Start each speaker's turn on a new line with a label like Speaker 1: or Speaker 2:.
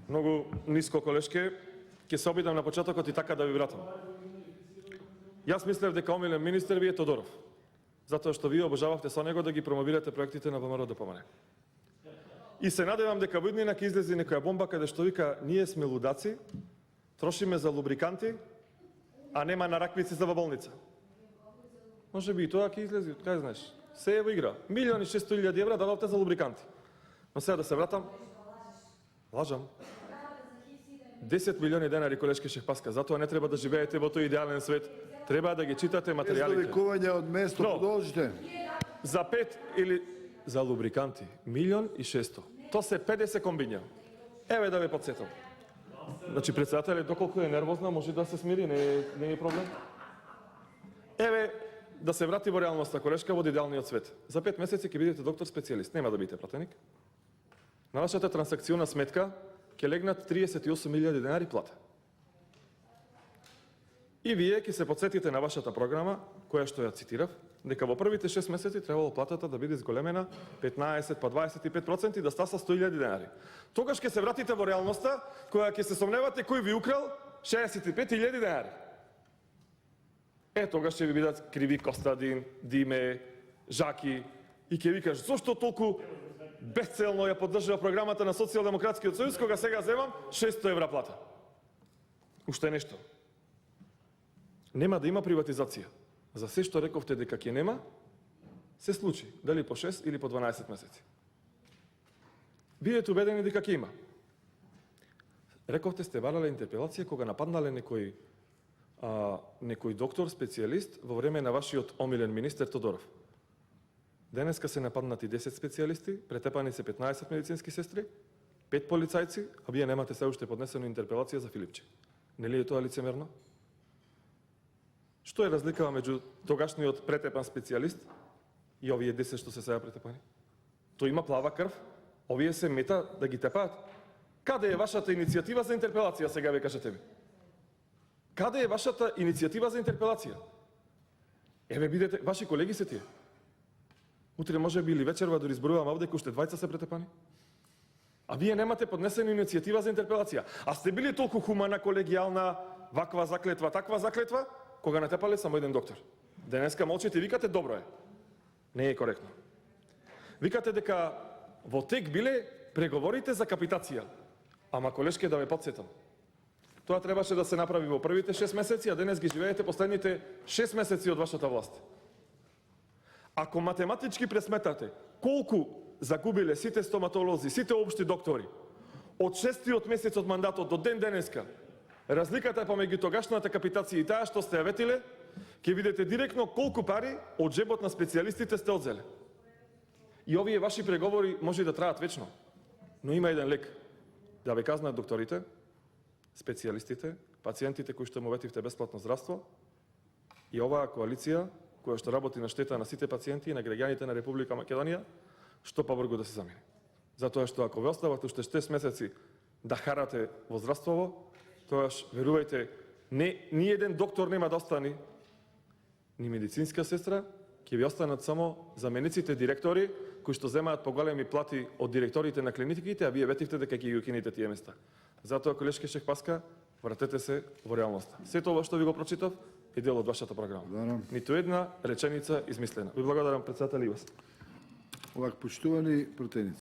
Speaker 1: Многу ниско, колешке. Ќе се обидам на почетокот и така да ви вратам. Јас мислев дека омилен министер ви е Тодоров, затоа што вие обожававте со него да ги промовирате проектите на ВМРО ДПМН. И се надевам дека во иднина ќе излезе некоја бомба каде што вика: ние сме лудаци, трошиме за лубриканти, а нема на раквици за во болница. Може би и тоа ќе излезе, кај знаеш. Се е во игра. 1.600.000 евра дадовте за лубриканти. Но сега да се вратам. Лажам. 10 милиони денари, колешке Шехпаска, затоа не треба да живеете во тој идеален свет. Треба да ги читате материјалите.
Speaker 2: Довикување од место, продолжите.
Speaker 1: За 5 или за лубриканти 1.600.000. То се 50 комбиња. Еве да ве подсетам. Значи председателот доколку е нервозна може да се смири, не е проблем. Еве да се врати во реалноста, колешка, во идеалниот свет. За 5 месеци ќе бидете доктор специјалист, нема да бидете пратеник. На вашата трансакциона сметка ќе легнат 38.000 денари плата. И вие ќе се подсетите на вашата програма, која што ја цитирав, дека во првите 6 месеци требало платата да биде зголемена 15 па 25% и да стаса 100.000 денари. Тогаш ќе се вратите во реалноста, која ќе се сомневате кој ви украл 65.000 денари. Тогаш ќе ви бидат криви Костадин, Диме, Жаки и ќе ви кажат зошто толку безцелно ја поддржува програмата на Социјалдемократскиот сојуз, кога сега земам 600 евра плата. Уште нешто. Нема да има приватизација. За се што рековте дека ќе нема, се случи, дали по 6 или по 12 месеци. Бидете убедени дека ќе има. Рековте сте барале интерпелација кога нападнале некој доктор, специјалист во време на вашиот омилен министер Тодоров. Денеска се нападнати 10 специјалисти, претепани се 15 медицински сестри, 5 полицајци, а вие немате се уште поднесено интерпелација за Филипче. Нели е тоа лицемерно? Што е разликава меѓу тогашниот претепан специјалист и овие 10 што се сега претепани? Тој има плава крв, овие се мета да ги тепаат. Каде е вашата иницијатива за интерпелација, сега ве кажете ми? Каде е вашата иницијатива за интерпелација? Еве бидете, ваши колеги се тие. Утре може би или вечерва дори изборувам овде уште двајца се претепани. А вие немате поднесена иницијатива за интерпелација. А сте били толку хумана, колегијална, ваква заклетва, таква заклетва, кога натепале само еден доктор. Денеска молчите и викате добро е. Не е коректно. Викате дека во тек биле преговорите за капитација. Ама колешке да ве подсетам. Тоа требаше да се направи во првите 6 месеци, а денес ги живеете последните 6 месеци од вашата власт. Ако математички пресметате колку загубиле сите стоматолози, сите општи доктори, од 6-тиот месец од мандатот до ден денеска, разликата помеѓу тогашната капитација и таа што сте ја ветиле, ќе видите директно колку пари од джебот на специјалистите сте одзеле. И овие ваши преговори може да траат вечно, но има еден лек. Да ве казнат докторите, специјалистите, пациентите кои што му ветивте бесплатно здравство и оваа коалиција која што работи на штета на сите пациенти и на граѓаните на Република Македонија, што побрзо да се замени. Затоа што ако ве остават уште 6 месеци да харате во здравството, тоаш верувајте, ни еден доктор нема да остани, ни медицинска сестра, ќе ви останат само замениците директори кои што земаат поголеми плати од директорите на клиниките, а вие ветивте дека ќе ги укинете тие места. Затоа, колешке Шехпаска, вратете се во реалноста. Сето ова што ви го прочитав е дел од вашата програма. Ниту една реченица измислена. Ви благодарам, председател, и вас.
Speaker 2: Овак, почитувани пратеници.